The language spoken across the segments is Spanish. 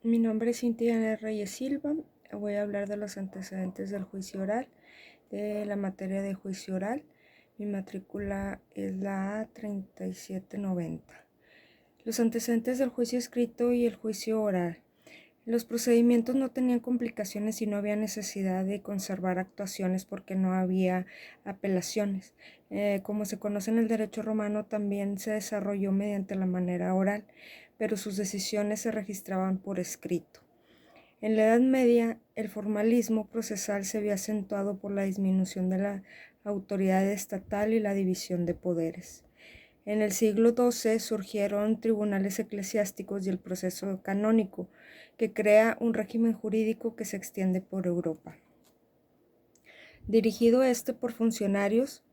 Mi nombre es Cintia Reyes Silva. Voy a hablar de los antecedentes del juicio oral, de la materia de juicio oral. Mi matrícula es la A3790. Los antecedentes del juicio escrito y el juicio oral. Los procedimientos no tenían complicaciones y no había necesidad de conservar actuaciones porque no había apelaciones. Como se conoce en el derecho romano, también se desarrolló mediante la manera oral, pero sus decisiones se registraban por escrito. En la Edad Media, el formalismo procesal se vio acentuado por la disminución de la autoridad estatal y la división de poderes. En el siglo XII surgieron tribunales eclesiásticos y el proceso canónico, que crea un régimen jurídico que se extiende por Europa. Dirigido por funcionarios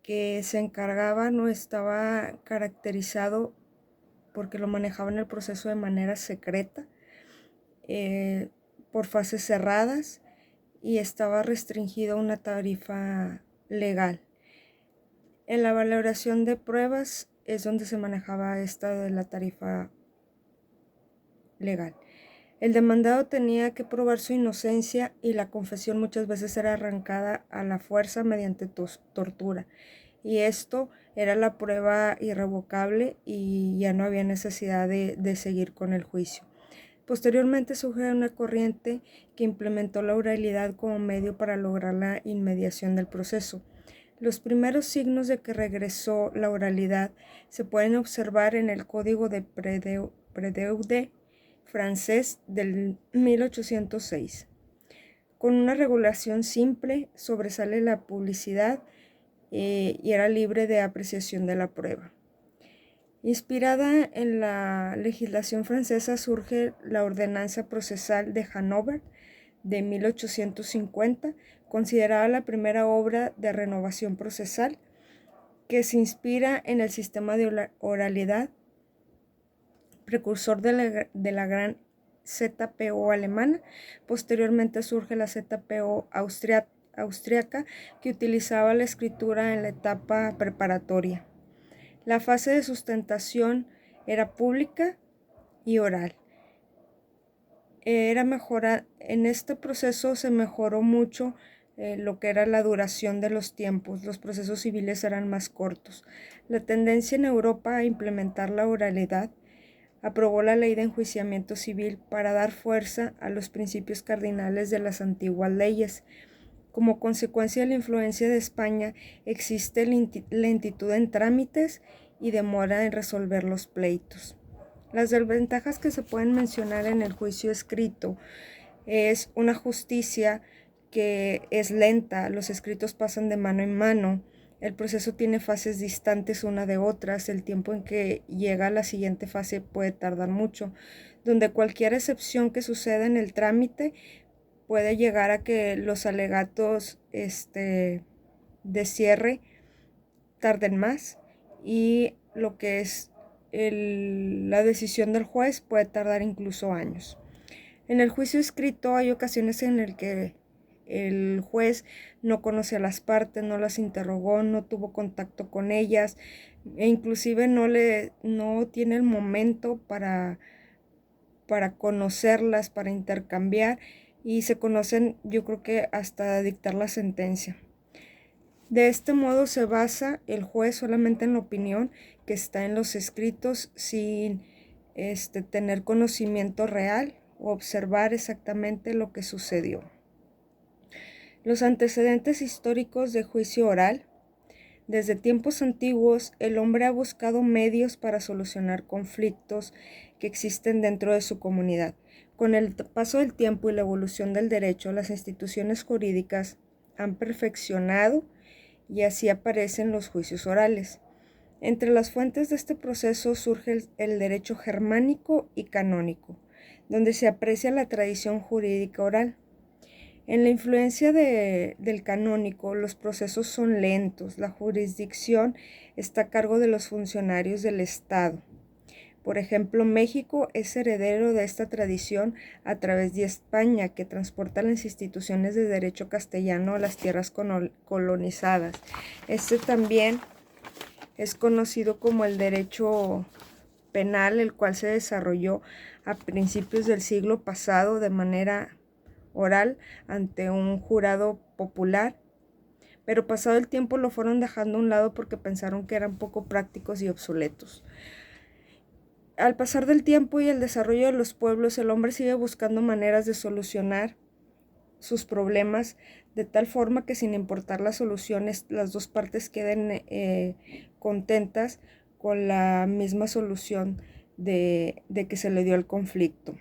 que se encargaban o estaba caracterizado porque lo manejaban el proceso de manera secreta, por fases cerradas, y estaba restringido a una tarifa legal. En la valoración de pruebas es donde se manejaba esta de la tarifa legal. El demandado tenía que probar su inocencia y la confesión muchas veces era arrancada a la fuerza mediante tortura. Y esto era la prueba irrevocable y ya no había necesidad de seguir con el juicio. Posteriormente surgió una corriente que implementó la oralidad como medio para lograr la inmediación del proceso. Los primeros signos de que regresó la oralidad se pueden observar en el Código de Predeude francés del 1806. Con una regulación simple, sobresale la publicidad y era libre de apreciación de la prueba. Inspirada en la legislación francesa surge la Ordenanza Procesal de Hannover de 1850, considerada la primera obra de renovación procesal, que se inspira en el sistema de oralidad, precursor de la gran ZPO alemana. Posteriormente surge la ZPO austriaca, que utilizaba la escritura en la etapa preparatoria. La fase de sustentación era pública y oral. En este proceso se mejoró mucho lo que era la duración de los tiempos. Los procesos civiles eran más cortos. La tendencia en Europa a implementar la oralidad aprobó la ley de enjuiciamiento civil para dar fuerza a los principios cardinales de las antiguas leyes. Como consecuencia de la influencia de España, existe lentitud en trámites y demora en resolver los pleitos. Las desventajas que se pueden mencionar en el juicio escrito es una justicia que es lenta, los escritos pasan de mano en mano, el proceso tiene fases distantes una de otras, el tiempo en que llega a la siguiente fase puede tardar mucho, donde cualquier excepción que suceda en el trámite puede llegar a que los alegatos de cierre tarden más, y lo que es la decisión del juez puede tardar incluso años. En el juicio escrito hay ocasiones en las que el juez no conoce a las partes, no las interrogó, no tuvo contacto con ellas, e inclusive no tiene el momento para conocerlas, para intercambiar, y se conocen, yo creo que hasta dictar la sentencia. De este modo se basa el juez solamente en la opinión que está en los escritos, sin tener conocimiento real o observar exactamente lo que sucedió. Los antecedentes históricos de juicio oral. Desde tiempos antiguos, el hombre ha buscado medios para solucionar conflictos que existen dentro de su comunidad. Con el paso del tiempo y la evolución del derecho, las instituciones jurídicas han perfeccionado y así aparecen los juicios orales. Entre las fuentes de este proceso surge el derecho germánico y canónico, donde se aprecia la tradición jurídica oral. En la influencia del canónico, los procesos son lentos, la jurisdicción está a cargo de los funcionarios del Estado. Por ejemplo, México es heredero de esta tradición a través de España, que transporta las instituciones de derecho castellano a las tierras colonizadas. Este también es conocido como el derecho penal, el cual se desarrolló a principios del siglo pasado de manera oral ante un jurado popular, pero pasado el tiempo lo fueron dejando a un lado porque pensaron que eran poco prácticos y obsoletos. Al pasar del tiempo y el desarrollo de los pueblos, el hombre sigue buscando maneras de solucionar sus problemas de tal forma que, sin importar las soluciones, las dos partes queden contentas con la misma solución de que se le dio el conflicto.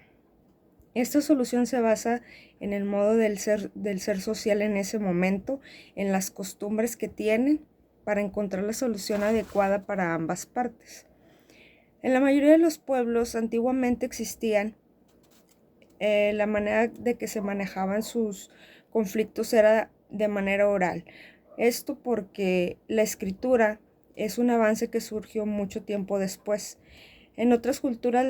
Esta solución se basa en el modo del ser social en ese momento, en las costumbres que tienen, para encontrar la solución adecuada para ambas partes. En la mayoría de los pueblos antiguamente existían la manera de que se manejaban sus conflictos era de manera oral. Esto porque la escritura es un avance que surgió mucho tiempo después. En otras culturas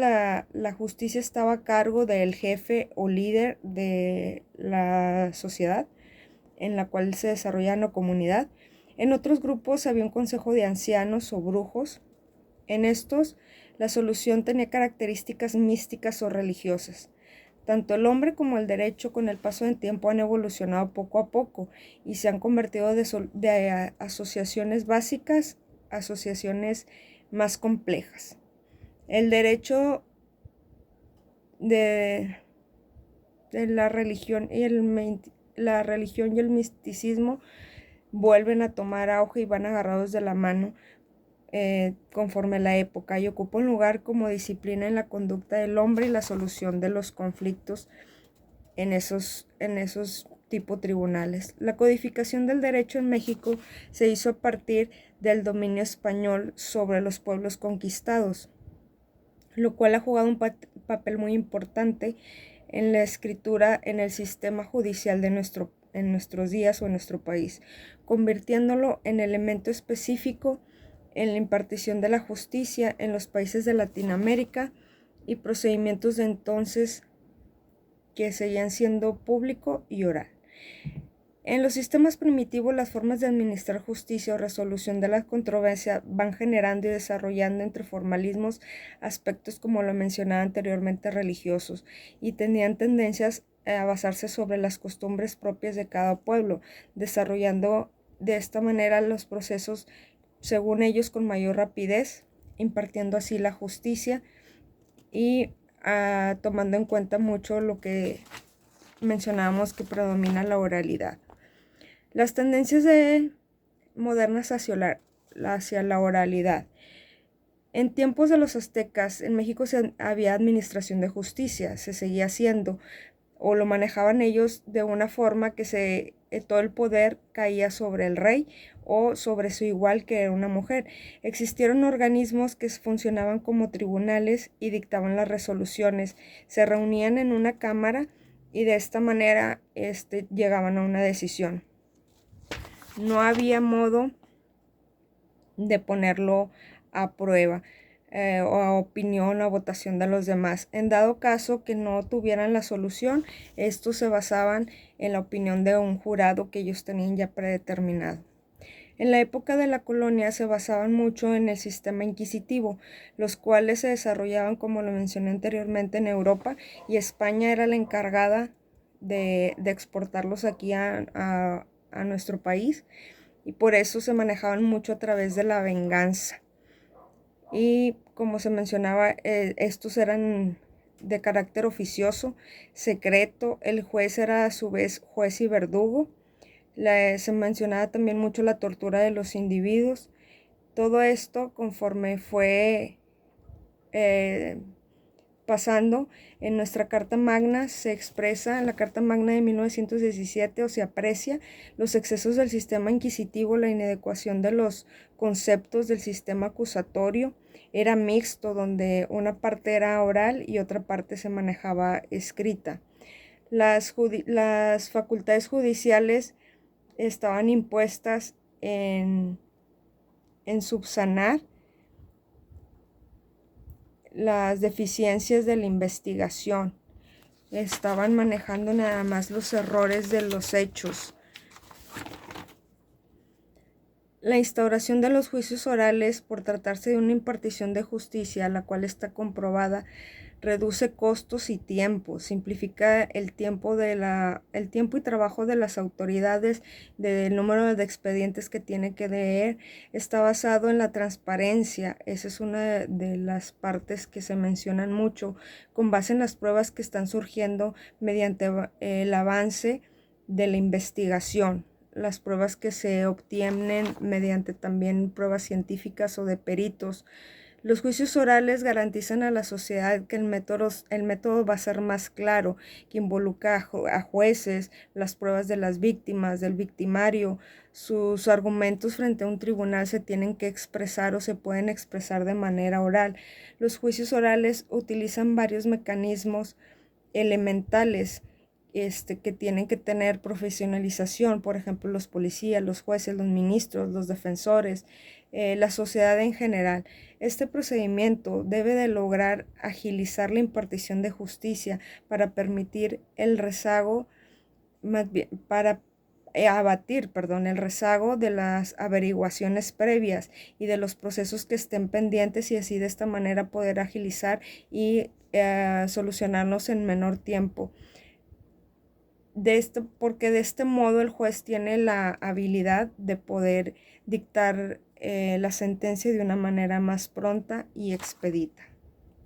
la justicia estaba a cargo del jefe o líder de la sociedad en la cual se desarrollaba la comunidad. En otros grupos había un consejo de ancianos o brujos. En estos, la solución tenía características místicas o religiosas. Tanto el hombre como el derecho con el paso del tiempo han evolucionado poco a poco y se han convertido de asociaciones básicas a asociaciones más complejas. El derecho de la religión y el misticismo vuelven a tomar auge y van agarrados de la mano conforme la época, y ocupa un lugar como disciplina en la conducta del hombre y la solución de los conflictos en esos tipo tribunales. La codificación del derecho en México se hizo a partir del dominio español sobre los pueblos conquistados, lo cual ha jugado un papel muy importante en la escritura en el sistema judicial en nuestros días o en nuestro país, convirtiéndolo en elemento específico en la impartición de la justicia en los países de Latinoamérica y procedimientos de entonces que seguían siendo público y oral. En los sistemas primitivos, las formas de administrar justicia o resolución de la controversia van generando y desarrollando entre formalismos aspectos, como lo mencionaba anteriormente, religiosos, y tenían tendencias a basarse sobre las costumbres propias de cada pueblo, desarrollando de esta manera los procesos según ellos con mayor rapidez, impartiendo así la justicia y tomando en cuenta mucho lo que mencionábamos, que predomina la oralidad. Las tendencias modernas hacia la oralidad. En tiempos de los aztecas, en México había administración de justicia, se seguía haciendo, o lo manejaban ellos de una forma que todo el poder caía sobre el rey o sobre su igual, que era una mujer. Existieron organismos que funcionaban como tribunales y dictaban las resoluciones. Se reunían en una cámara y de esta manera llegaban a una decisión. No había modo de ponerlo a prueba o a opinión o a votación de los demás. En dado caso que no tuvieran la solución, estos se basaban en la opinión de un jurado que ellos tenían ya predeterminado. En la época de la colonia se basaban mucho en el sistema inquisitivo, los cuales se desarrollaban, como lo mencioné anteriormente, en Europa, y España era la encargada de exportarlos aquí a nuestro país, y por eso se manejaban mucho a través de la venganza. Y como se mencionaba, estos eran de carácter oficioso, secreto. El juez era a su vez juez y verdugo. Se mencionaba también mucho la tortura de los individuos. Todo esto, conforme fue pasando en nuestra Carta Magna, se expresa en la Carta Magna de 1917, o se aprecia los excesos del sistema inquisitivo, la inadecuación de los conceptos del sistema acusatorio. Era mixto, donde una parte era oral y otra parte se manejaba escrita. Las facultades judiciales estaban impuestas en subsanar las deficiencias de la investigación. Estaban manejando nada más los errores de los hechos. La instauración de los juicios orales, por tratarse de una impartición de justicia, la cual está comprobada, reduce costos y tiempo, simplifica el tiempo y trabajo de las autoridades, del número de expedientes que tiene que leer. Está basado en la transparencia, esa es una de las partes que se mencionan mucho, con base en las pruebas que están surgiendo mediante el avance de la investigación, las pruebas que se obtienen mediante también pruebas científicas o de peritos. Los juicios orales garantizan a la sociedad que el método va a ser más claro, que involucra a jueces, las pruebas de las víctimas, del victimario. Sus argumentos frente a un tribunal se tienen que expresar o se pueden expresar de manera oral. Los juicios orales utilizan varios mecanismos elementales que tienen que tener profesionalización, por ejemplo, los policías, los jueces, los ministros, los defensores, la sociedad en general. Este procedimiento debe de lograr agilizar la impartición de justicia para permitir el rezago, más bien, para abatir, perdón, el rezago de las averiguaciones previas y de los procesos que estén pendientes, y así de esta manera poder agilizar y solucionarlos en menor tiempo. Porque de este modo el juez tiene la habilidad de poder dictar la sentencia de una manera más pronta y expedita.